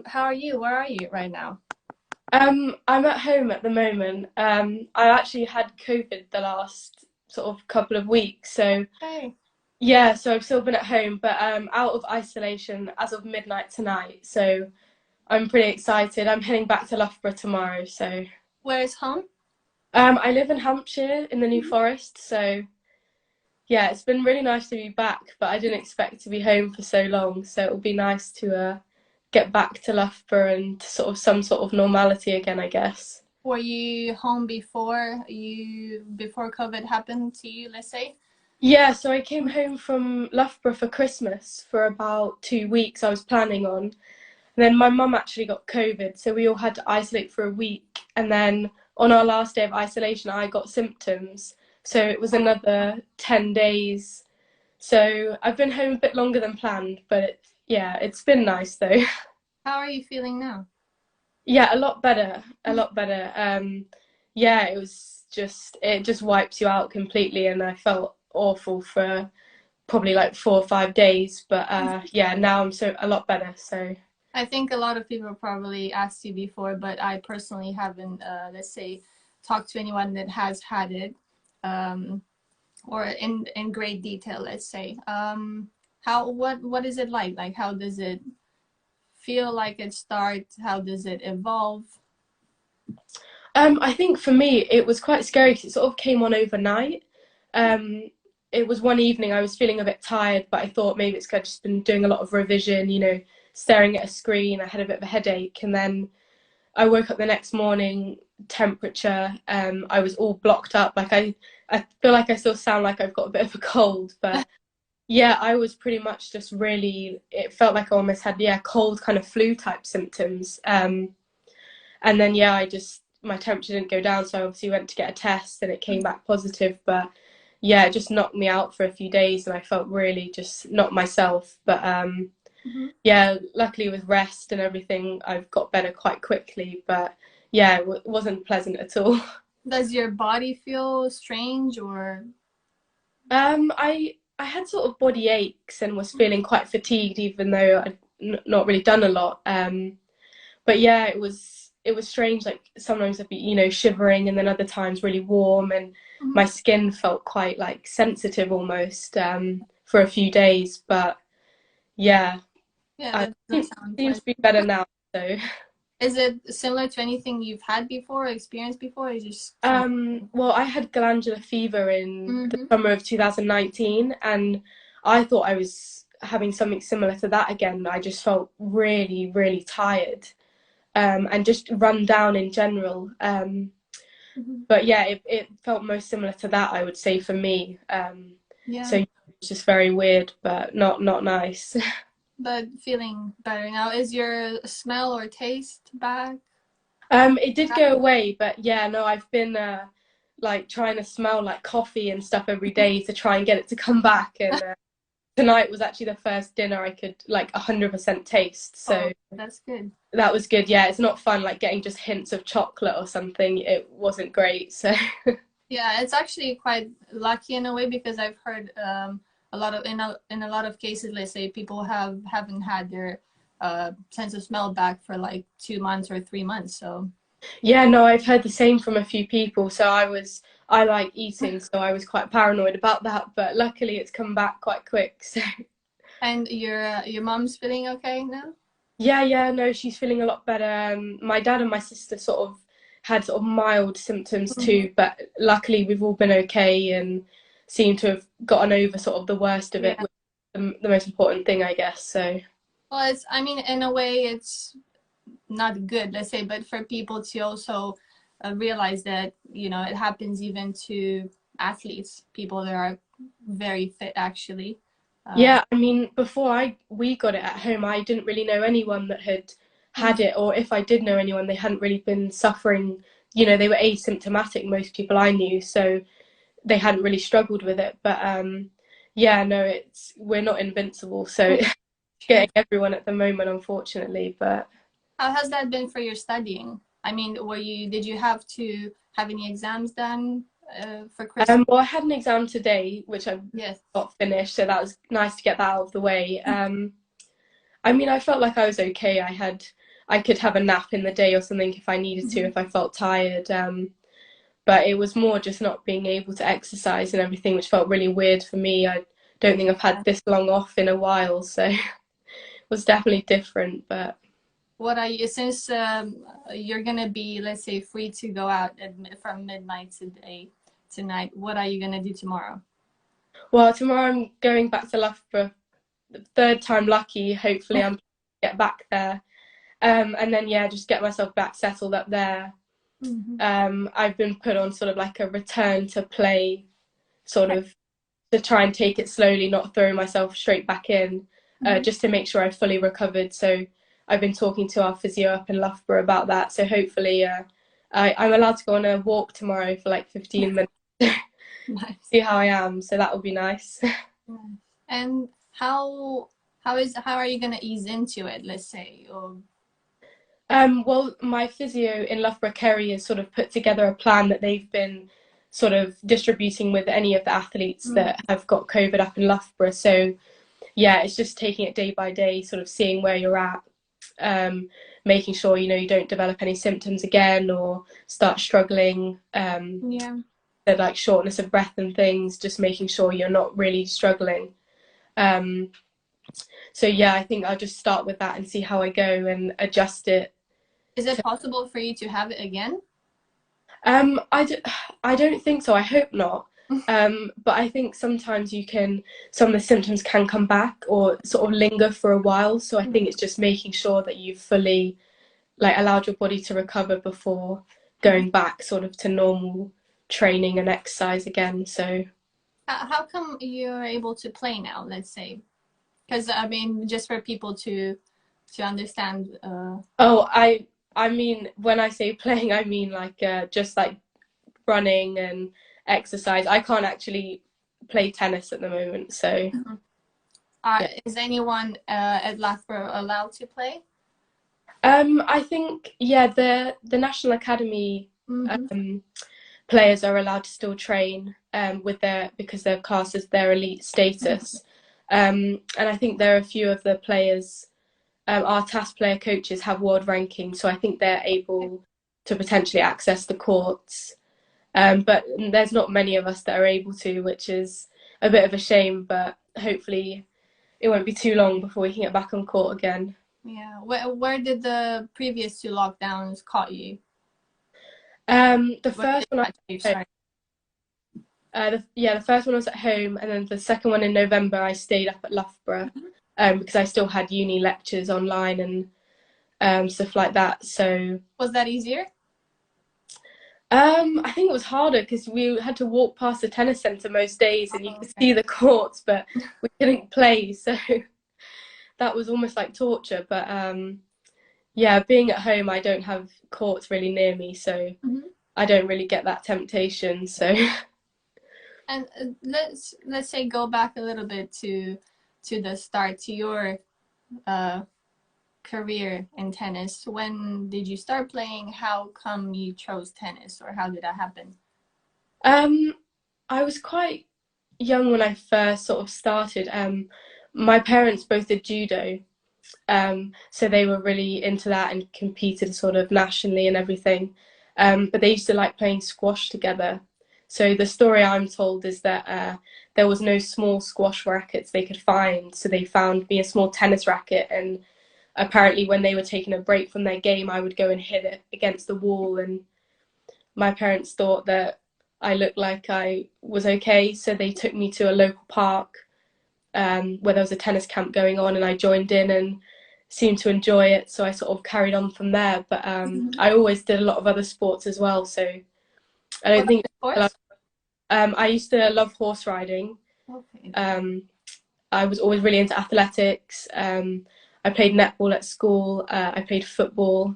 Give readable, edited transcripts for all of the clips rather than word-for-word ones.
How are you? Where are you right now? I'm at home at the moment. I actually had COVID the last sort of couple of weeks, so Hey. yeah, so I've still been at home, but out of isolation as of midnight tonight. So I'm pretty excited. I'm heading back to Loughborough tomorrow. So Where's home? I live in Hampshire in the New Mhm. Forest. So yeah, it's been really nice to be back, but I didn't expect to be home for so long. So it'll be nice to get back to Loughborough and sort of some sort of normality again, I guess. Were you home before COVID happened to you, let's say? Yeah, so I came home from Loughborough for Christmas for about 2 weeks I was planning on. And then my mum actually got COVID, so we all had to isolate for a week. And then on our last day of isolation, I got symptoms. So it was Oh. another 10 days. So I've been home a bit longer than planned, but yeah, it's been nice though. How are you feeling now? Yeah, a lot better, a lot better. Yeah, it just wipes you out completely, and I felt awful for probably like 4 or 5 days. But yeah, now I'm so a lot better. So I think a lot of people probably asked you before, but I personally haven't, let's say, talked to anyone that has had it, um, or in great detail, let's say. What is it like? Like, how does it feel like it starts? How does it evolve? I think for me it was quite scary because it sort of came on overnight. Um, it was one evening I was feeling a bit tired, but I thought maybe it's 'cause I'd just been doing a lot of revision, staring at a screen. I had a bit of a headache, and then I woke up the next morning, temperature. I was all blocked up. I feel like I still sound like I've got a bit of a cold, but yeah, I was pretty much just really. It felt like I almost had cold kind of flu type symptoms. And then yeah, I just my temperature didn't go down, so I obviously went to get a test, and it came back positive. But yeah, it just knocked me out for a few days, and I felt really just not myself. But Mhm. yeah, luckily with rest and everything, I've got better quite quickly. But yeah, it wasn't pleasant at all. Does your body feel strange or? I had sort of body aches and was feeling quite fatigued, even though I'd not really done a lot. But yeah, it was strange. Like sometimes I'd be shivering, and then other times really warm, and Mhm. my skin felt quite like sensitive almost for a few days. But yeah, Yeah, I that doesn't think it sound seems pleasant. to be better now. So Is it similar to anything you've had before, experienced before, or is it just something? well, I had glandular fever in the Mm-hmm. summer of 2019, and I thought I was having something similar to that again. I just felt really, really tired, and just run down in general. Mm-hmm. But yeah, it felt most similar to that, I would say, for me. Yeah, So yeah, it's just very weird, but not nice. but feeling better now. Is your smell or taste back? It did go away, but yeah, no, I've been like trying to smell like coffee and stuff every day to try and get it to come back. And tonight was actually the first dinner I could like 100% taste. Oh, So that's good. that was good. Yeah, it's not fun like getting just hints of chocolate or something. It wasn't great. So Yeah, it's actually quite lucky in a way because I've heard a lot of in a lot of cases, let's say people haven't had their sense of smell back for like 2 months or 3 months. So yeah, no, I've heard the same from a few people. So I like eating, so I was quite paranoid about that. But luckily, it's come back quite quick. So and your mom's feeling okay now? yeah, yeah, no, she's feeling a lot better. My dad and my sister sort of had sort of mild symptoms Mhm. too, but luckily we've all been okay and seem to have gotten over sort of the worst of it, Yeah. which is the most important thing, I guess. So Well, it's, I mean, in a way, it's not good, let's say, but for people to also realize that, it happens even to athletes, people that are very fit, actually. Uh, yeah, I mean, before I we got it at home, I didn't really know anyone that had had mhm. it, or if I did know anyone, they hadn't really been suffering. They were asymptomatic, most people I knew, so they hadn't really struggled with it. But yeah, no, it's we're not invincible, so it's True. getting everyone at the moment, unfortunately. But How has that been for your studying? I mean, did you have to have any exams done for Christmas? well, I had an exam today, which I Yes. got finished, so that was nice to get that out of the way. I mean, I felt like I was okay. I had I could have a nap in the day or something if I needed to, if I felt tired. But it was more just not being able to exercise and everything, which felt really weird for me. I don't think I've had this long off in a while, so it was definitely different. But what are you, since you're gonna be, let's say, free to go out from midnight tonight, what are you gonna do tomorrow? well, tomorrow I'm going back to Loughborough, the third time lucky. Hopefully, I'm get back there, and then yeah, just get myself back settled up there. I've been put on sort of like a return to play, sort of to try and take it slowly, not throw myself straight back in, just to make sure I've fully recovered. So I've been talking to our physio up in Loughborough about that. So hopefully, I'm allowed to go on a walk tomorrow for like 15 minutes. Nice. See how I am. So that will be nice. And how are you gonna ease into it? Let's say, or Well, my physio in Loughborough, Kerry, has sort of put together a plan that they've been sort of distributing with any of the athletes that have got COVID up in Loughborough. So yeah, it's just taking it day by day, sort of seeing where you're at, making sure you don't develop any symptoms again or start struggling. yeah. Like shortness of breath and things, just making sure you're not really struggling. So yeah, I think I'll just start with that and see how I go and adjust it. Is it possible for you to have it again? I don't think so. I hope not. But I think sometimes some of the symptoms can come back or sort of linger for a while. So I think it's just making sure that you've fully like allowed your body to recover before going back sort of to normal training and exercise again. So How come you're able to play now, let's say? Because I mean, just for people to understand. I mean, when I say playing, I mean like just like running and exercise. I can't actually play tennis at the moment, so. Yeah. Is anyone at Loughborough allowed to play? I think yeah, the National Academy players are allowed to still train because they're classed as their elite status. And I think there are a few of the players, our TAS player coaches have world rankings, so I think they're able to potentially access the courts. But there's not many of us that are able to, which is a bit of a shame, but hopefully it won't be too long before we can get back on court again. Yeah. Where did the previous two lockdowns caught you? The first one the first one was at home, and then the second one in November I stayed up at Loughborough because I still had uni lectures online and stuff like that. So was that easier? I think it was harder because we had to walk past the tennis centre most days, and you could see the courts, but we couldn't play. So that was almost like torture. But yeah, being at home, I don't have courts really near me, so I don't really get that temptation. So. And let's say go back a little bit to the start, to your career in tennis. When did you start playing? How come you chose tennis, or how did that happen? I was quite young when I first sort of started. My parents both did judo, so they were really into that and competed sort of nationally and everything. But they used to like playing squash together. So the story I'm told is that there was no small squash rackets they could find, so they found me a small tennis racket, and apparently when they were taking a break from their game, I would go and hit it against the wall, and my parents thought that I looked like I was okay, so they took me to a local park where there was a tennis camp going on, and I joined in and seemed to enjoy it, so I sort of carried on from there. But I always did a lot of other sports as well, so I don't think I used to love horse riding. Okay. I was always really into athletics. I played netball at school. I played football.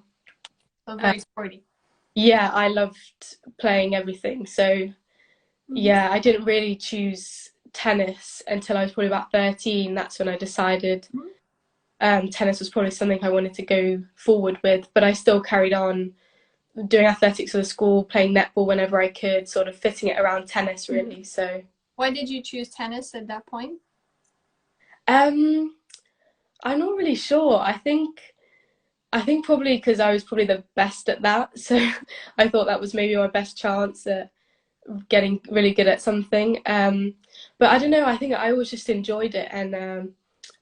So very sporty. Yeah, I loved playing everything. So yeah, I didn't really choose tennis until I was probably about 13. That's when I decided tennis was probably something I wanted to go forward with. But I still carried on doing athletics at the school, playing netball whenever I could, sort of fitting it around tennis really. So why did you choose tennis at that point? I'm not really sure. I think I think probably because I was probably the best at that, so I thought that was maybe my best chance at getting really good at something. But I don't know. I think I always just enjoyed it, and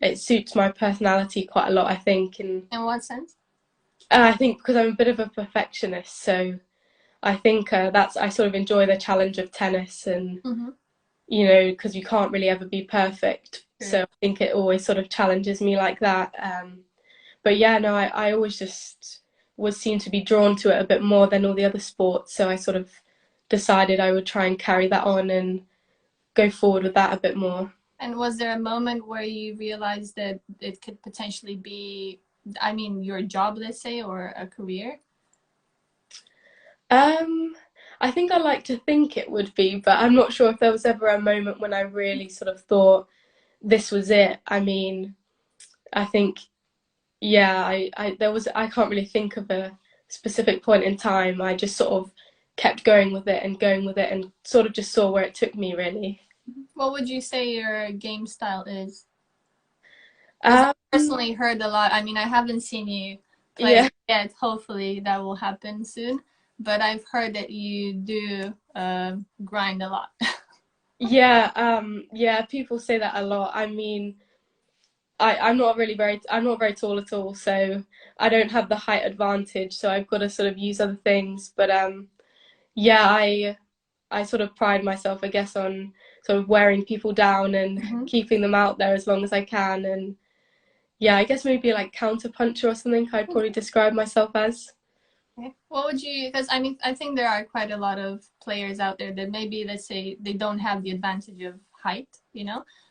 it suits my personality quite a lot. I think, and In what sense? I think because I'm a bit of a perfectionist, so I think that's I sort of enjoy the challenge of tennis, and Mm-hmm. because you can't really ever be perfect. So True. I think it always sort of challenges me like that. But yeah, no, I always just was seemed to be drawn to it a bit more than all the other sports. So I sort of decided I would try and carry that on and go forward with that a bit more. And was there a moment where you realized that it could potentially be, I mean, your job, let's say, or a career? Um, I think I like to think it would be, but I'm not sure if there was ever a moment when I really sort of thought this was it. I mean, I think, yeah, I can't really think of a specific point in time. I just sort of kept going with it and going with it and sort of just saw where it took me, really. What would you say your game style is? Because I Um, personally heard a lot. I mean, I haven't seen you play yeah, yet. Hopefully, that will happen soon. But I've heard that you do grind a lot. yeah, people say that a lot. I mean, I'm not very tall at all, so I don't have the height advantage, so I've got to sort of use other things. But yeah, I sort of pride myself, I guess, on sort of wearing people down and Mm-hmm. keeping them out there as long as I can. And yeah, I guess maybe like counter puncher or something I'd probably describe myself as. Okay. What would you, because I mean, I think there are quite a lot of players out there that maybe, let's say, they don't have the advantage of height,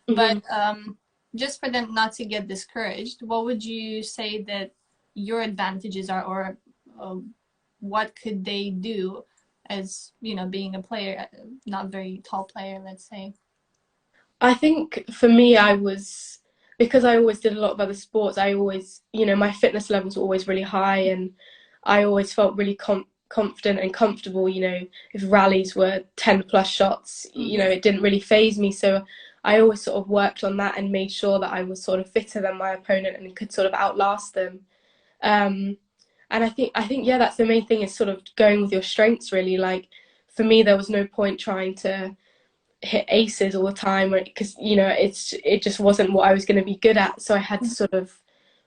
but Hmm. just for them not to get discouraged, what would you say that your advantages are, or what could they do as, being a player, not very tall player, let's say? I think for me, because I always did a lot of other sports, I always, my fitness levels were always really high and I always felt really confident and comfortable, if rallies were 10 plus shots, Mm-hmm. it didn't really phase me. So I always sort of worked on that and made sure that I was sort of fitter than my opponent and could sort of outlast them. Um, and I think, yeah, that's the main thing is sort of going with your strengths really. Like for me, there was no point trying to hit aces all the time because it just wasn't what I was going to be good at, so I had to sort of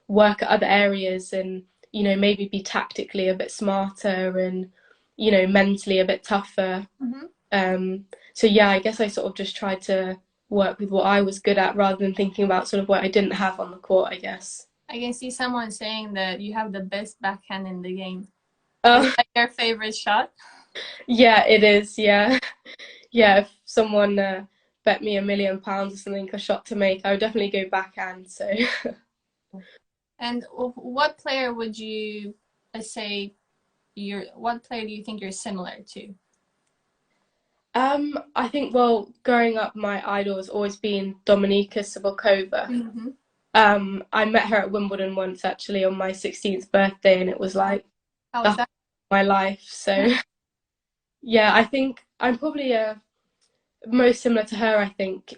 work at other areas and maybe be tactically a bit smarter and mentally a bit tougher. Mm-hmm. So yeah, I guess I sort of just tried to work with what I was good at rather than thinking about sort of what I didn't have on the court, I guess. I can see someone saying that you have the best backhand in the game. Is uh, that your favorite shot? yeah, it is, yeah. Yeah, if someone bet me £1 million or something a shot to make, I would definitely go backhand. So And what player would you say what player do you think you're similar to? I think, well, growing up, my idol has always been Dominika Sibylkova. Mm-hmm. I met her at Wimbledon once, actually, on my 16th birthday, and it was Wow. like How the was highlight that? of my life. So, yeah, I think I'm probably most similar to her. I think,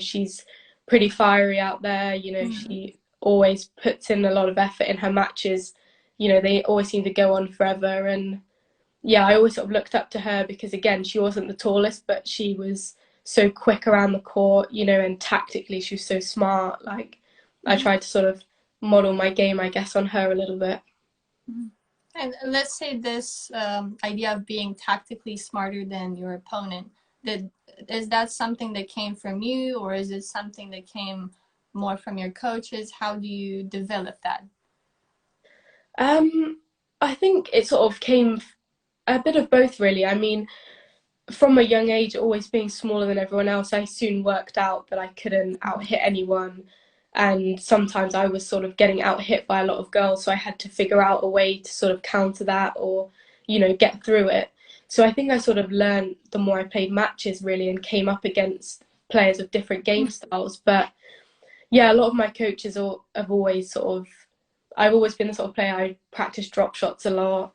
she's pretty fiery out there. Mm-hmm. She always puts in a lot of effort in her matches. They always seem to go on forever, and yeah, I always sort of looked up to her because again, she wasn't the tallest, but she was so quick around the court, and tactically she was so smart. Like I Mm-hmm. tried to sort of model my game, I guess, on her a little bit. Mm-hmm. And let's say this idea of being tactically smarter than your opponent, that is that something that came from you, or is it something that came more from your coaches? How do you develop that? Um, I think it sort of came a bit of both, really. I mean, from a young age, always being smaller than everyone else, I soon worked out that I couldn't out hit anyone. And sometimes I was sort of getting out hit by a lot of girls, so I had to figure out a way to sort of counter that or, get through it. So I think I sort of learned the more I played matches really and came up against players of different game styles. But yeah, a lot of my coaches have always sort of, I've always been the sort of player I practice drop shots a lot,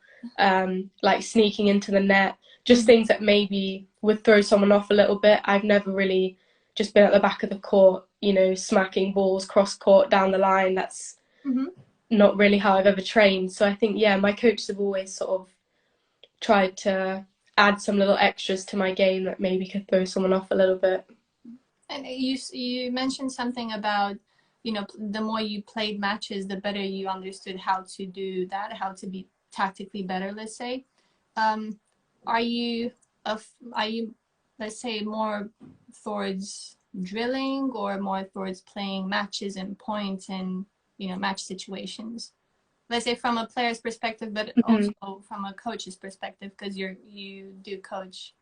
like sneaking into the net, just things that maybe would throw someone off a little bit. I've never really just been at the back of the court, smacking balls cross court down the line. That's Mm-hmm. not really how I've ever trained. So I think, yeah, my coaches have always sort of tried to add some little extras to my game that maybe could throw someone off a little bit. And you mentioned something about, you know, the more you played matches, the better you understood how to do that, how to be tactically better, let's say. Um, are you are you, let's say, more towards drilling or more towards playing matches and points and, you know, match situations? Let's say from a player's perspective, but Mhm. also from a coach's perspective, because you do coach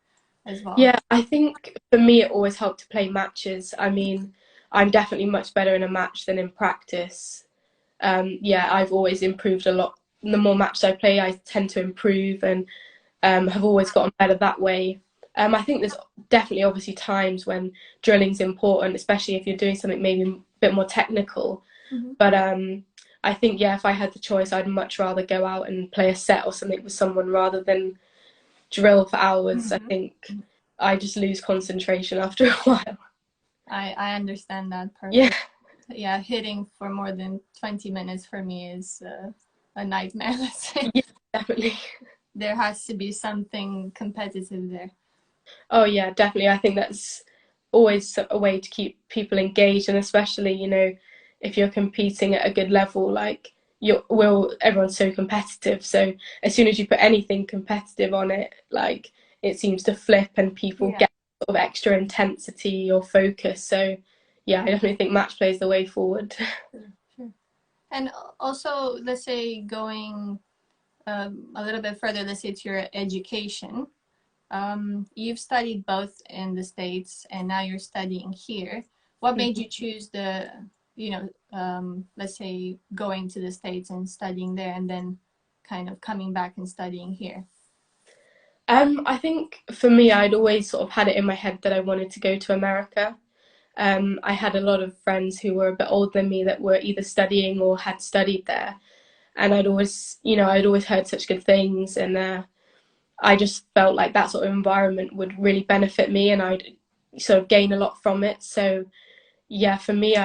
as well. Yeah, I think for me it always helped to play matches. I mean, I'm definitely much better in a match than in practice. Yeah, I've always improved a lot. The more matches I play, I tend to improve and have always gotten better that way. I think there's definitely obviously times when drilling's important, especially if you're doing something maybe a bit more technical. Mm-hmm. But I think, yeah, if I had the choice, I'd much rather go out and play a set or something with someone rather than drill for hours. I Mm-hmm. think I just lose concentration after a while. I understand that Yeah, perfect. Yeah, hitting for more than 20 minutes for me is a nightmare, let's say. yeah, definitely. There has to be something competitive there. Oh yeah, definitely. I think that's always a way to keep people engaged, and especially, if you're competing at a good level, like everyone's so competitive. So as soon as you put anything competitive on it, like it seems to flip and people Yeah, get sort of extra intensity or focus. So yeah, I definitely think match play is the way forward. sure, sure. And also, let's say going a little bit further, let's say to your education. You've studied both in the States and now you're studying here. What made you choose the, you know, let's say going to the States and studying there and then kind of coming back and studying here? I think for me, I'd always sort of had it in my head that I wanted to go to America. I had a lot of friends who were a bit older than me that were either studying or had studied there, and I'd always heard such good things, and I just felt like that sort of environment would really benefit me, and I'd sort of gain a lot from it. So yeah, for me,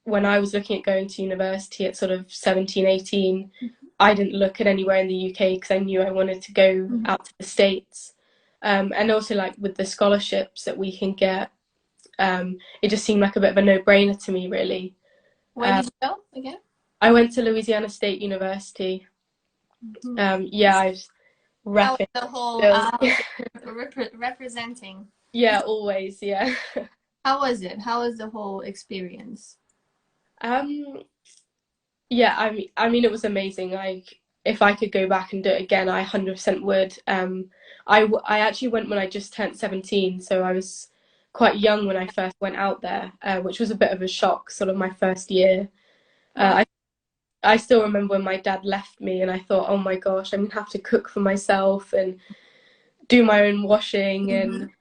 when I was looking at going to university at sort of 17, 18, I didn't look at anywhere in the UK because I knew I wanted to go Mm-hmm. out to the States. And also like with the scholarships that we can get, it just seemed like a bit of a no-brainer to me, really. Where Uh, did you go again? I went to Louisiana State University. Mm-hmm. Yeah, I was How was repping the whole, still. okay, representing? Yeah, always, yeah. How was it? How was the whole experience? Um, yeah, I mean, it was amazing. Like, if I could go back and do it again, I 100% would. I actually went when I just turned 17, so I was quite young when I first went out there, which was a bit of a shock, sort of my first year. Right. I still remember when my dad left me, and I thought, oh my gosh, I'm gonna have to cook for myself and do my own washing. Mm-hmm. And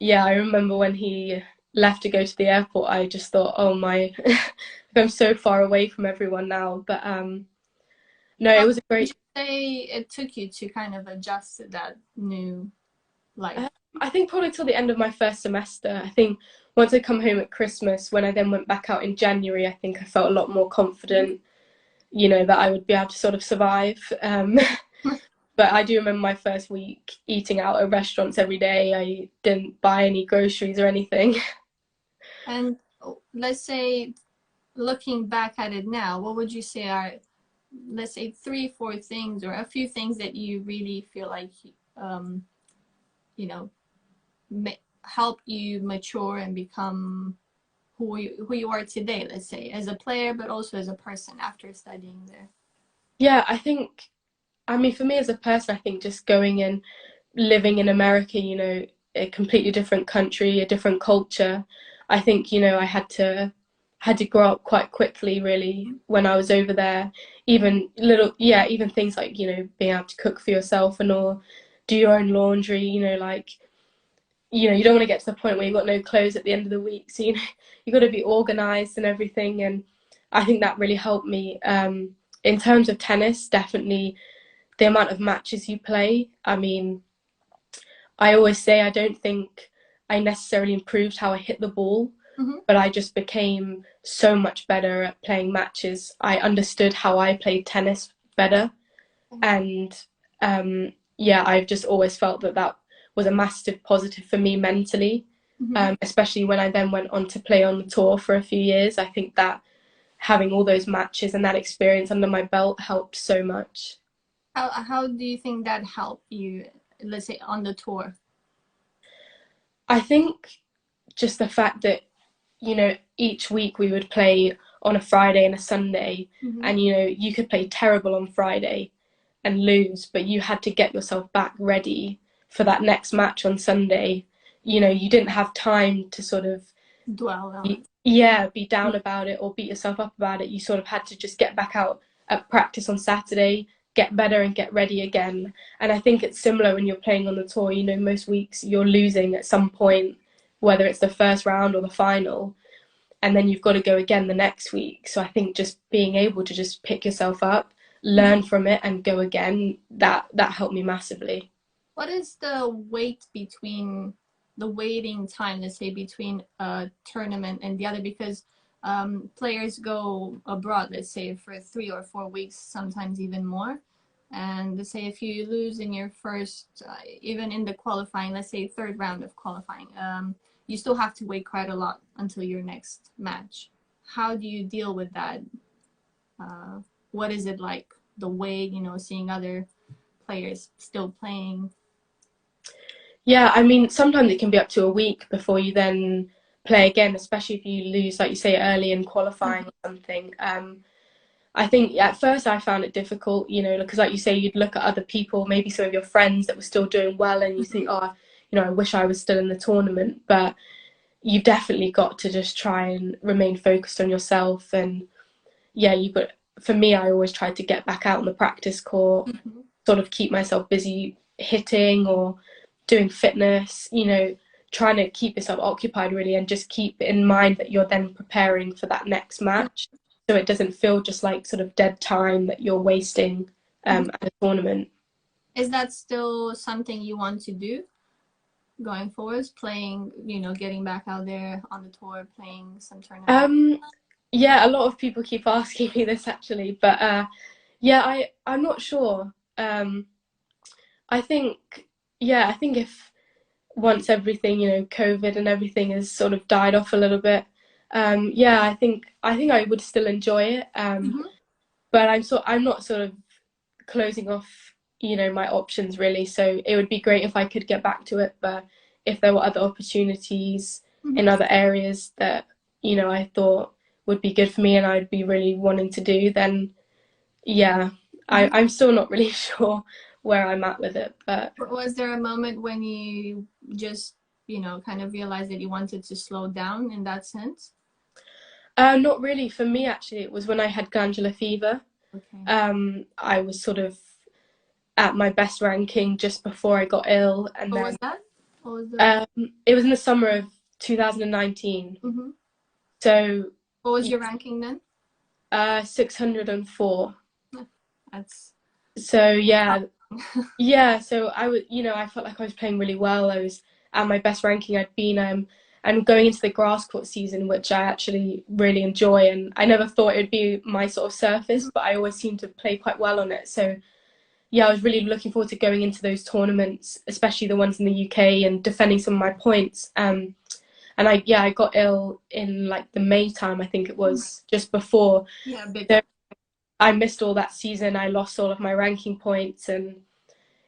yeah, I remember when he left to go to the airport, I just thought, oh my, I'm so far away from everyone now. But no, How it long was a would great. you say it took you to kind of adjust to that new life? Uh, I think probably till the end of my first semester. I think once I come home at Christmas, when I then went back out in January, I think I felt a lot more confident, that I would be able to sort of survive. But I do remember my first week eating out at restaurants every day. I didn't buy any groceries or anything. And let's say, looking back at it now, what would you say are, let's say, three, four things or a few things that you really feel like, um, you know, help you mature and become who you are today, let's say, as a player, but also as a person after studying there? Yeah, I mean, for me as a person, I think just going and living in America, a completely different country, a different culture. I think, I had to grow up quite quickly, really, when I was over there. Even even things like, being able to cook for yourself and all, do your own laundry, like, you don't want to get to the point where you've got no clothes at the end of the week. So, you've got to be organized and everything. And I think that really helped me. In terms of tennis, definitely the amount of matches you play. I mean, I always say I don't think I necessarily improved how I hit the ball, Mm-hmm. but I just became so much better at playing matches. I understood how I played tennis better, and yeah, I've just always felt that that was a massive positive for me mentally, Mm-hmm. especially when I then went on to play on the tour for a few years. I think that having all those matches and that experience under my belt helped so much. How do you think that helped you, let's say, on the tour? I think just the fact that, you know, each week we would play on a Friday and a Sunday, Mm-hmm. and, you know, you could play terrible on Friday and lose, but you had to get yourself back ready for that next match on Sunday. You know, you didn't have time to sort of Dwell on be, it. yeah, be down about it or beat yourself up about it. You sort of had to just get back out at practice on Saturday, get better and get ready again. And I think it's similar when you're playing on the tour. You know, most weeks you're losing at some point, whether it's the first round or the final, and then you've got to go again the next week. So I think just being able to just pick yourself up, learn from it, and go again, that helped me massively. What is the wait between the waiting time, let's say, between a tournament and the other? Because players go abroad, let's say, for 3 or 4 weeks, sometimes even more. And let's say if you lose in your first, even in the qualifying, let's say third round of qualifying, you still have to wait quite a lot until your next match. How do you deal with that? What is it like? The wait, seeing other players still playing. Yeah, I mean, sometimes it can be up to a week before you then play again, especially if you lose, like you say, early in qualifying or something. I think at first I found it difficult, you know, because like you say, you'd look at other people, maybe some of your friends that were still doing well, and you think, oh, you know, I wish I was still in the tournament. But you've definitely got to just try and remain focused on yourself. And yeah, you got, for me, I always tried to get back out on the practice court, Mm-hmm. sort of keep myself busy hitting or doing fitness, you know, trying to keep yourself occupied really, and just keep in mind that you're then preparing for that next match. So it doesn't feel just like sort of dead time that you're wasting at a tournament. Is that still something you want to do going forwards? Playing, getting back out there on the tour, playing some tournaments? Yeah, a lot of people keep asking me this actually, but yeah, I'm not sure. I think I think if once everything, you know, COVID and everything has sort of died off a little bit, yeah, I think I would still enjoy it. Mm-hmm. But I'm not sort of closing off, you know, my options really. So it would be great if I could get back to it, but if there were other opportunities Mm-hmm. in other areas that, you know, I thought would be good for me and I'd be really wanting to do, then yeah, Mm-hmm. I'm still not really sure where I'm at with it. But Was there a moment when you just, kind of realized that you wanted to slow down in that sense? not really. For me, actually, it was when I had glandular fever. Okay. I was sort of at my best ranking just before I got ill, and What then was that? What was the? um, it was in the summer of 2019. Mm-hmm. So What was your ranking then? 604. That's. So yeah, yeah. So I was, you know, I felt like I was playing really well. I was at my best ranking I'd been, and going into the grass court season, which I actually really enjoy. And I never thought it would be my sort of surface, but I always seem to play quite well on it. So yeah, I was really looking forward to going into those tournaments, especially the ones in the UK, and defending some of my points. And I got ill in like the May time, I think it was, just before. Yeah, big. So I missed all that season. I lost all of my ranking points, and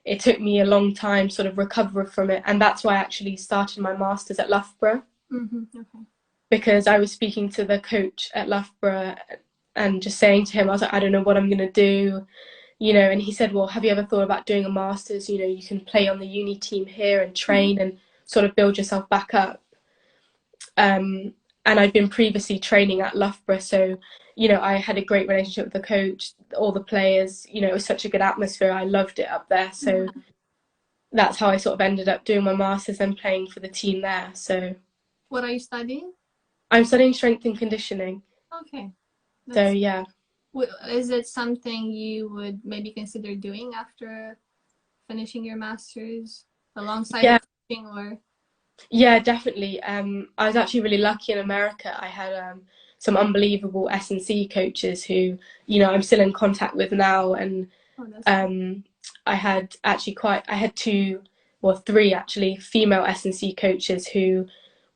it took me a long time sort of recover from it. And that's why I actually started my masters at Loughborough, Mm-hmm. Okay. because I was speaking to the coach at Loughborough and just saying to him, I was like, I don't know what I'm going to do, you know. And he said, well, have you ever thought about doing a masters? You know, you can play on the uni team here and train and sort of build yourself back up. And I'd been previously training at Loughborough, so you know I had a great relationship with the coach, all the players. You know, it was such a good atmosphere. I loved it up there, so that's how I sort of ended up doing my masters and playing for the team there. So What are you studying? I'm studying strength and conditioning. Okay. So That's. yeah, Is it something you would maybe consider doing after finishing your master's alongside yeah, of teaching or? Yeah, definitely. I was actually really lucky in America. I had some unbelievable S&C coaches who, I'm still in contact with now, and Oh, that's cool. um, I had two, well, three actually, female S&C coaches who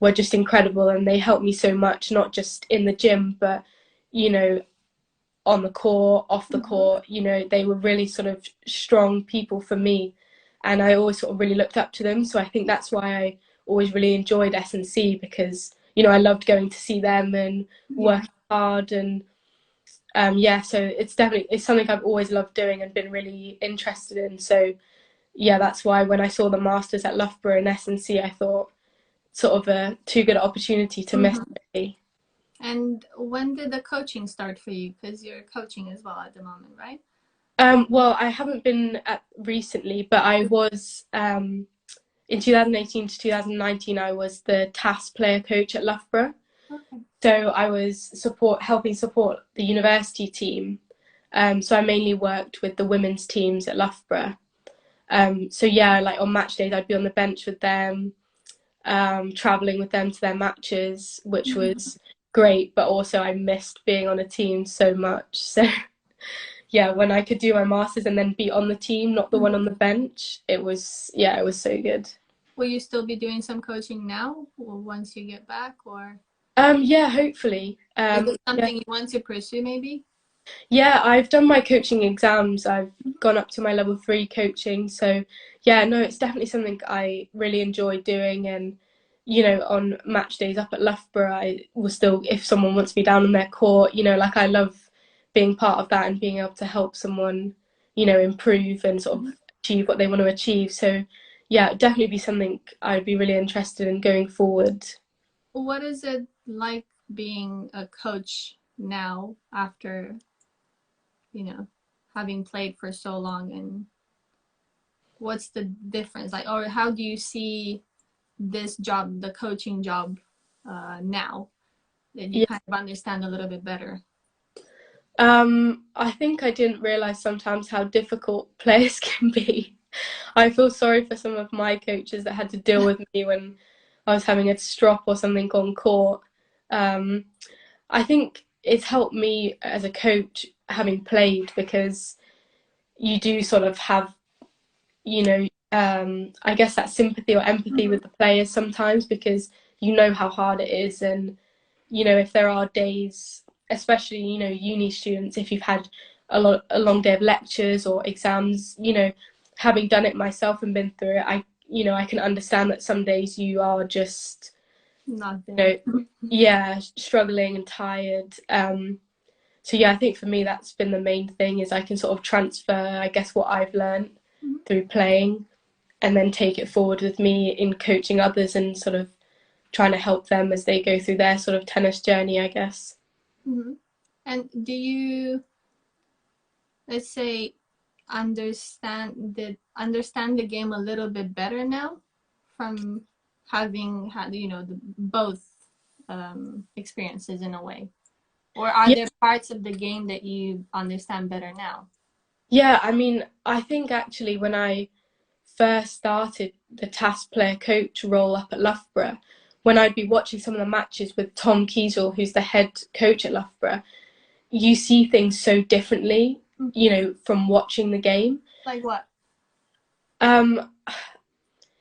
were just incredible, and they helped me so much, not just in the gym, but you know, on the court, off the Mm-hmm. court. They were really sort of strong people for me, and I always sort of really looked up to them. So I think that's why I always really enjoyed S&C, because I loved going to see them and Yeah. working hard. And yeah, so it's something I've always loved doing and been really interested in. So yeah, that's why when I saw the Masters at Loughborough and S&C, I thought sort of a too good opportunity to miss, Mm-hmm. really. And when did the coaching start for you? Because you're coaching as well at the moment, right? Well, I haven't been at recently, but I was in 2018 to 2019. I was the TAS player coach at Loughborough. Okay. So I was helping support the university team. So I mainly worked with the women's teams at Loughborough. So yeah, like on match days, I'd be on the bench with them, traveling with them to their matches, which Mm-hmm. was great. But also, I missed being on a team so much. So yeah, when I could do my masters and then be on the team, not the one Mm-hmm. on the bench, it was so good. Will you still be doing some coaching now, or once you get back, or Yeah, hopefully. is it Yeah, something you want to pursue, maybe? yeah, I've done my coaching exams. I've gone up to my level 3 coaching. So yeah, no, it's definitely something I really enjoy doing. And on match days up at Loughborough, I will still, if someone wants me down on their court, like I love being part of that and being able to help someone, improve and sort of Mhm. achieve what they want to achieve. So yeah, it'd definitely be something I'd be really interested in going forward. What is it like being a coach now after, you know, having played for so long, and what's the difference? Like, or how do you see this job, the coaching job, now that you Yeah. kind of understand a little bit better? I think I didn't realize sometimes how difficult players can be. I feel sorry for some of my coaches that had to deal with me when I was having a strop or something on court. Um, I think it's helped me as a coach having played, because you do sort of have, I guess that sympathy or empathy Mm-hmm. with the players sometimes, because you know how hard it is. And if there are days, especially uni students, if you've had a long day of lectures or exams, having done it myself and been through it, I can understand that some days you are just Not you there. know yeah, struggling and tired. So yeah, I think for me that's been the main thing, is I can sort of transfer, I guess, what I've learned Mm-hmm. through playing, and then take it forward with me in coaching others and sort of trying to help them as they go through their sort of tennis journey, I guess. Mm-hmm. And do you, let's say, understand the game a little bit better now from having had, both experiences in a way, or are Yeah, there parts of the game that you understand better now? yeah. I mean, I think actually when I first started the task player coach role up at Loughborough, when I'd be watching some of the matches with Tom Kiesel, who's the head coach at Loughborough, you see things so differently, Mm-hmm. from watching the game. Like what? Um,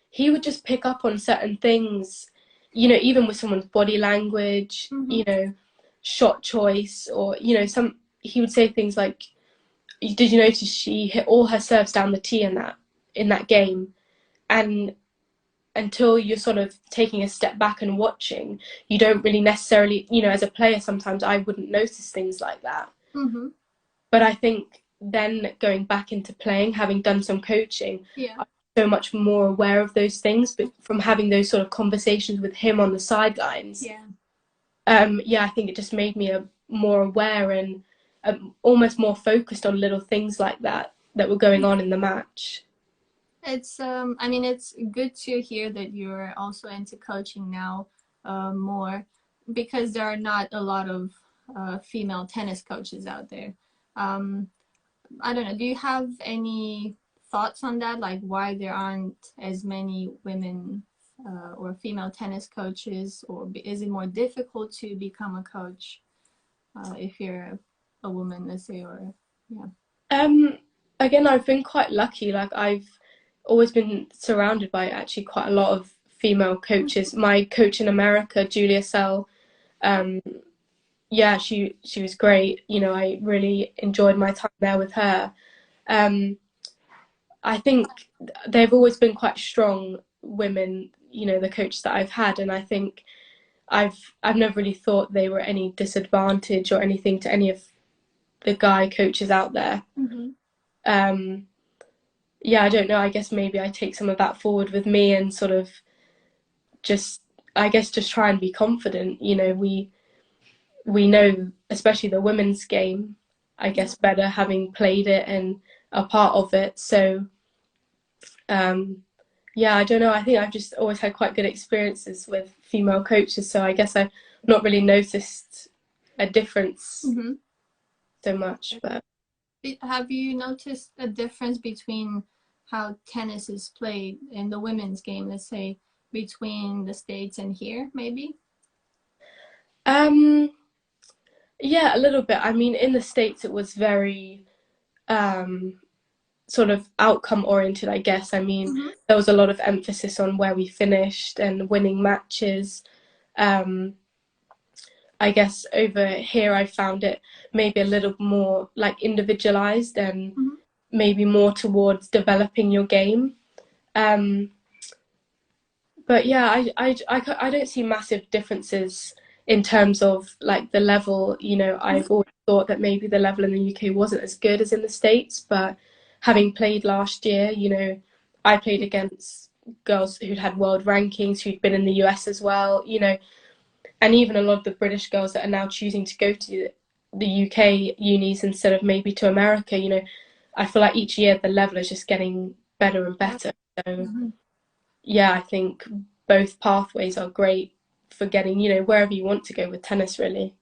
he would just pick up on certain things, even with someone's body language, Mm-hmm. shot choice, or he would say things like, "Did you notice she hit all her serves down the tee in that game?" And until you're sort of taking a step back and watching, you don't really necessarily, as a player, sometimes I wouldn't notice things like that. Mm-hmm. But I think then going back into playing, having done some coaching, Yeah. I'm so much more aware of those things. But from having those sort of conversations with him on the sidelines, Yeah. yeah, I think it just made me more aware and almost more focused on little things like that were going on in the match. It's I mean, it's good to hear that you're also into coaching now, more, because there are not a lot of female tennis coaches out there. Um, I don't know. Do you have any thoughts on that? Like why there aren't as many women or female tennis coaches, or is it more difficult to become a coach if you're a woman, let's say, or yeah? Again, I've been quite lucky. Like I've always been surrounded by actually quite a lot of female coaches. My coach in America, Julia Sell, um, yeah, she was great. You know, I really enjoyed my time there with her. Um, I think they've always been quite strong women, you know, the coaches that I've had, and I think I've never really thought they were any disadvantage or anything to any of the guy coaches out there. Mm-hmm. Yeah, I don't know. I guess maybe I take some of that forward with me and sort of just, I guess, just try and be confident. You know, we know, especially the women's game, I guess, better having played it and a part of it. So, yeah, I don't know. I think I've just always had quite good experiences with female coaches. So I guess I've not really noticed a difference Mm-hmm. so much. But Have you noticed a difference between how tennis is played in the women's game, let's say, between the States and here, maybe? um, yeah, a little bit. I mean, in the States, it was very sort of outcome oriented, I guess. I mean, Mm-hmm. there was a lot of emphasis on where we finished and winning matches. Um, I guess over here I found it maybe a little more like individualized and Mm-hmm. maybe more towards developing your game. Um, but yeah, I don't see massive differences in terms of like the level. You know, I've always thought that maybe the level in the UK wasn't as good as in the States, but having played last year, you know, I played against girls who'd had world rankings, who'd been in the US as well, you know, and even a lot of the British girls that are now choosing to go to the UK unis instead of maybe to America, you know, I feel like each year the level is just getting better and better. So Mm-hmm. yeah, I think both pathways are great for getting, you know, wherever you want to go with tennis, really.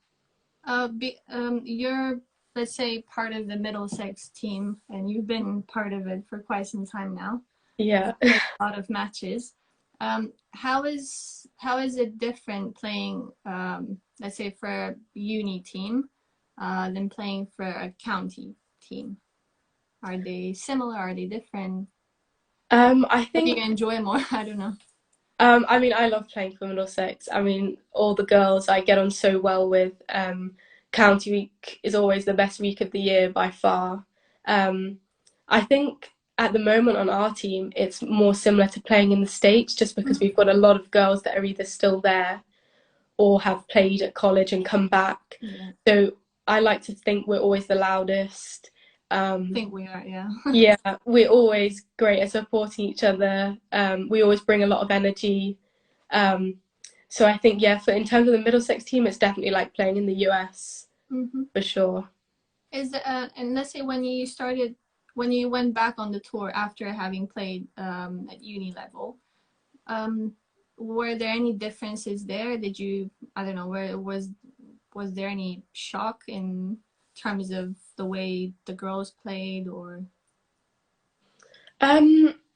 You're, let's say, part of the Middlesex team, and you've been part of it for quite some time now. Yeah. Played a lot of matches. How is it different playing, let's say, for a uni team, than playing for a county team? Are they similar? Are they different? I What do think you enjoy more? I don't know. I mean, I love playing for Middlesex. I mean, all the girls I get on so well with. County week is always the best week of the year by far. Um, I think at the moment on our team, it's more similar to playing in the States, just because Mm-hmm. we've got a lot of girls that are either still there or have played at college and come back. Yeah, So I like to think we're always the loudest. I think we are. Yeah. Yeah, we're always great at supporting each other. We always bring a lot of energy. Um, so I think, yeah, for in terms of the Middlesex team, it's definitely like playing in the US Mm-hmm. for sure. And let's say when you went back on the tour after having played at uni level, um, were there any differences there? Did you, I don't know, where was there any shock in terms of the way the girls played or?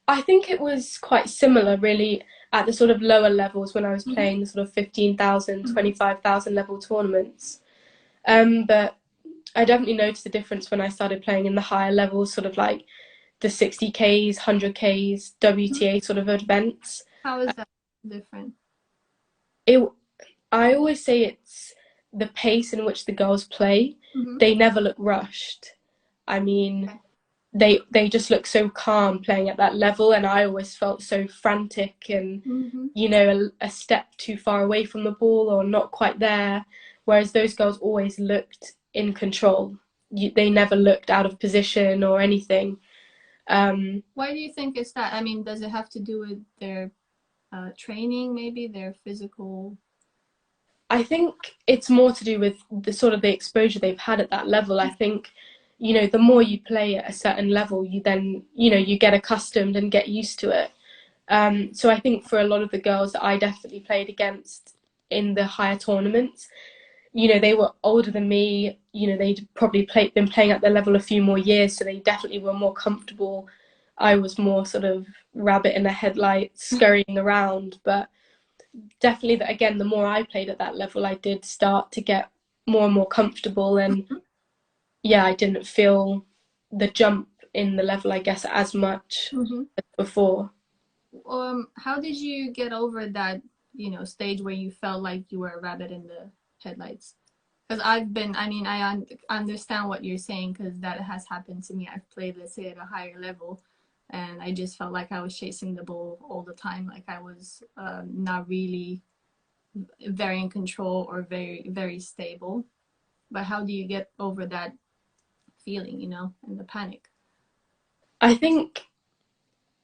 I think it was quite similar, really, at the sort of lower levels when I was Mm-hmm. playing the sort of 15,000, Mm-hmm. 25,000 level tournaments. But I definitely noticed a difference when I started playing in the higher levels, sort of like the 60Ks, 100Ks, WTA sort of events. How is that different? It, I always say it's the pace in which the girls play. Mm-hmm. They never look rushed. I mean, Okay. they just look so calm playing at that level, and I always felt so frantic and, Mm-hmm. you know, a step too far away from the ball or not quite there. Whereas those girls always looked in control. They never looked out of position or anything. Why do you think it's that? I mean, does it have to do with their training, maybe their physical? I think it's more to do with the sort of the exposure they've had at that level. I think, you know, the more you play at a certain level, you then, you know, you get accustomed and get used to it. So I think for a lot of the girls that I definitely played against in the higher tournaments, you know, they were older than me. You know, they'd probably been playing at their level a few more years, so they definitely were more comfortable I was more sort of rabbit in the headlights, scurrying around. But definitely, that again, the more I played at that level, I did start to get more and more comfortable, and yeah, I didn't feel the jump in the level, I guess, as much Mm-hmm. as before. How did you get over that, stage where you felt like you were a rabbit in the headlights? Because I mean, understand what you're saying because that has happened to me. I've played, let's say, at a higher level, and I just felt like I was chasing the ball all the time. Like I was not really very in control or very, very stable. But how do you get over that feeling, and the panic? I think,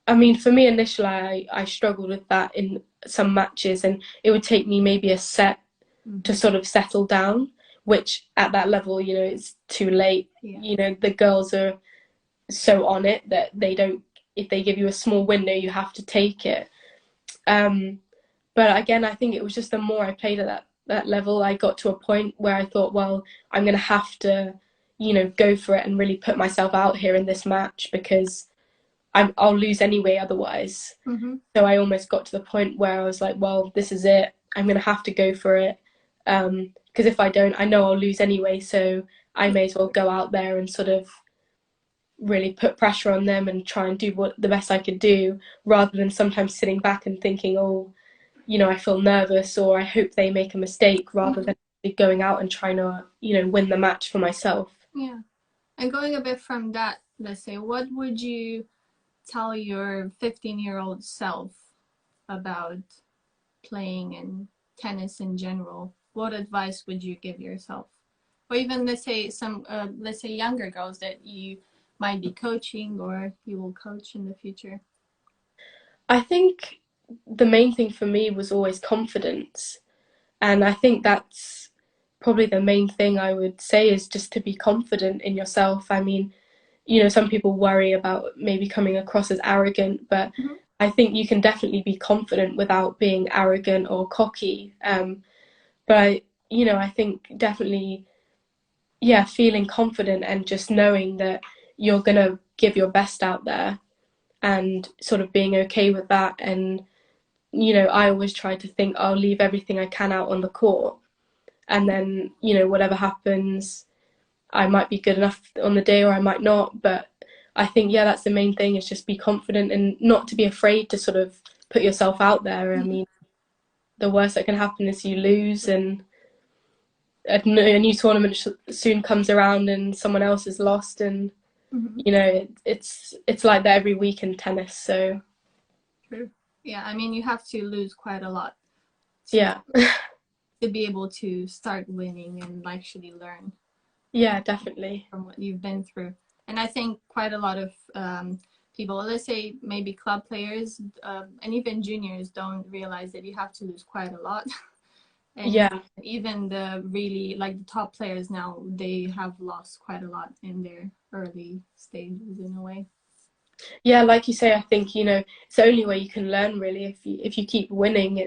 I mean, for me initially, I struggled with that in some matches, and it would take me maybe a set to Mm-hmm. sort of settle down, which at that level, it's too late. Yeah. The girls are so on it that they don't, if they give you a small window, you have to take it. But again, I think it was just the more I played at that level, I got to a point where I thought, well, I'm going to have to, go for it and really put myself out here in this match because I'll lose anyway otherwise. Mm-hmm. So I almost got to the point where I was like, well, this is it. I'm going to have to go for it. Because if I don't, I know I'll lose anyway. So I may as well go out there and sort of really put pressure on them and try and do what the best I could do, rather than sometimes sitting back and thinking, oh, I feel nervous or I hope they make a mistake, rather than going out and trying to, win the match for myself. Yeah. And going a bit from that, let's say, what would you tell your 15-year-old self about playing and tennis in general? What advice would you give yourself? Or even let's say younger girls that you might be coaching or you will coach in the future. I think the main thing for me was always confidence. And I think that's probably the main thing I would say, is just to be confident in yourself. I mean, some people worry about maybe coming across as arrogant, but Mm-hmm. I think you can definitely be confident without being arrogant or cocky. But I think definitely, yeah, feeling confident and just knowing that you're gonna give your best out there, and sort of being okay with that. And I always try to think I'll leave everything I can out on the court, and then whatever happens, I might be good enough on the day or I might not. But I think, yeah, that's the main thing, is just be confident and not to be afraid to sort of put yourself out there. I mean, the worst that can happen is you lose, and a new tournament soon comes around and someone else is lost, and Mm-hmm. it's like that every week in tennis. So True. Yeah, I mean, you have to lose quite a lot to yeah. to be able to start winning and actually learn Yeah, definitely. from what you've been through. And I think quite a lot of people, let's say maybe club players, and even juniors, don't realize that you have to lose quite a lot. And Yeah. even the really, like, the top players now, they have lost quite a lot in their early stages in a way. Yeah, like you say, I think, it's the only way you can learn, really. If you keep winning,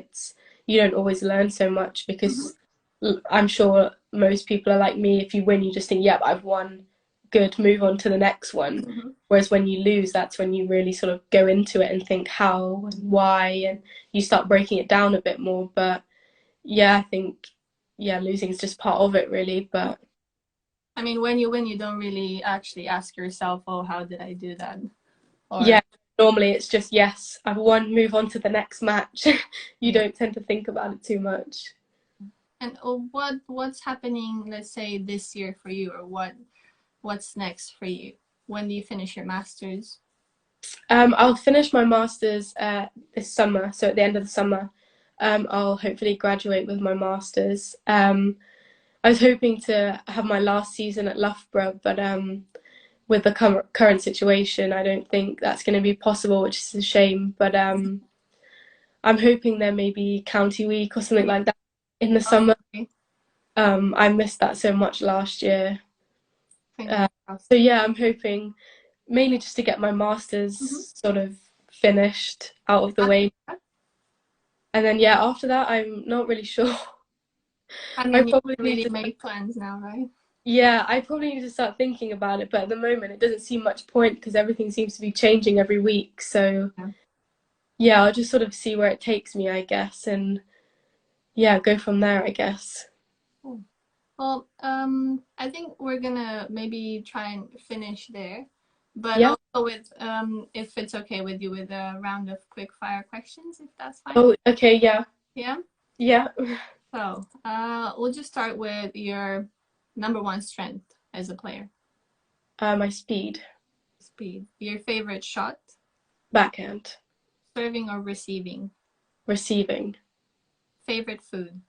you don't always learn so much, Mm-hmm. because I'm sure most people are like me. If you win, you just think, yep, I've won, good, move on to the next one. Mm-hmm. Whereas when you lose, that's when you really sort of go into it and think how and why, and you start breaking it down a bit more. But yeah, I think, yeah, losing is just part of it, really. But I mean, when you win, you don't really actually ask yourself, oh, how did I do that? Or yeah, normally it's just, yes, I've won, move on to the next match. You yeah. don't tend to think about it too much. And what's happening, let's say, this year for you, or what's next for you? When do you finish your masters? I'll finish my masters this summer, so at the end of the summer, I'll hopefully graduate with my masters. I was hoping to have my last season at Loughborough, but with the current situation, I don't think that's going to be possible, which is a shame. But I'm hoping there may be county week or something like that in the summer. Okay. I missed that so much last year. Fingers Uh, crossed. so yeah, I'm hoping mainly just to get my Mm-hmm. masters sort of finished, out of the way. And then, yeah, after that, I'm not really sure. I I mean, you probably can need really to. make plans now, right? Yeah, I probably need to start thinking about it, but at the moment it doesn't seem much point because everything seems to be changing every week. So Yeah. yeah, I'll just sort of see where it takes me, I guess, and yeah, go from there, I guess. Cool. Well, I think we're gonna maybe try and finish there, but Yeah. also with if it's okay with you, with a round of quick fire questions, if that's fine. Oh, okay, yeah. Yeah. Yeah. So, we'll just start with your number one strength as a player. My speed. Speed. Your favorite shot, Backhand. serving or receiving. Receiving. Favorite food.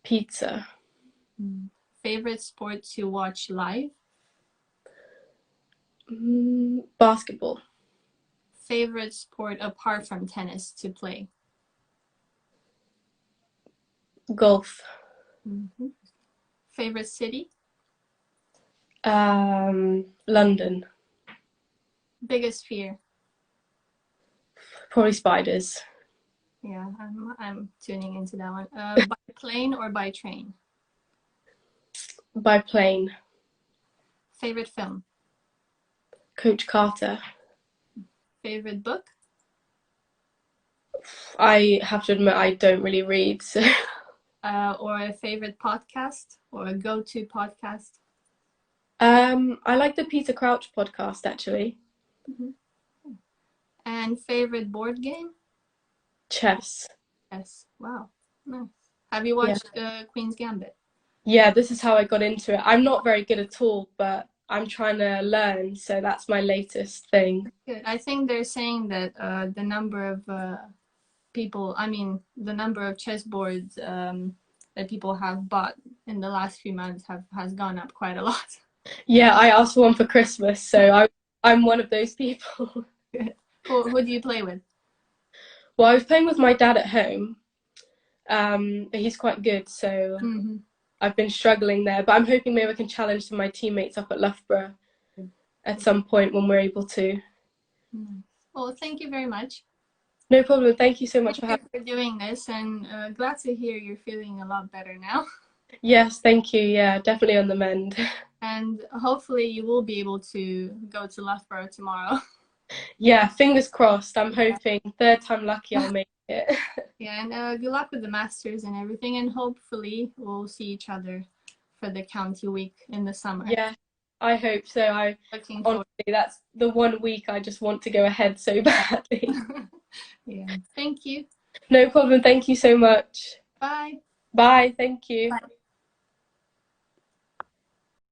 Pizza. Favorite sport to watch live. Basketball. Favorite sport apart from tennis to play. Golf. Favorite city. London. Biggest fear. Probably spiders. Yeah, I'm tuning into that one. By plane or by train? By plane. Favorite film? Coach Carter. Favorite book? I have to admit I don't really read, so Or a favorite podcast or a go-to podcast? I like the Peter Crouch podcast actually. And favorite board game? Chess. Yes. Wow. Nice. Have you Yeah. watched Queen's Gambit? Yeah, this is how I got into it. I'm not very good at all, but I'm trying to learn, so that's my latest thing. Good. I think they're saying that the number of people, I mean, the number of chessboards that people have bought in the last few months has gone up quite a lot. Yeah, I asked for one for Christmas, so I'm one of those people. Who do you play with? Well, I was playing with my dad at home, but he's quite good, so I've been struggling there. But I'm hoping maybe I can challenge some of my teammates up at Loughborough at some point when we're able to. Well, thank you very much. No problem. Thank you so much Thank you for doing this, and glad to hear you're feeling a lot better now. Yes, thank you. Yeah, definitely on the mend. And hopefully you will be able to go to Loughborough tomorrow. Yeah, fingers crossed. I'm hoping third time lucky I'll make it. Yeah, and good luck with the Masters and everything, and hopefully we'll see each other for the county week in the summer. Yeah, I hope so. Looking forward. Honestly, that's the 1 week I just want to go ahead so badly. Yeah. Thank you. No problem. Thank you so much. Bye. Bye. Thank you. Bye.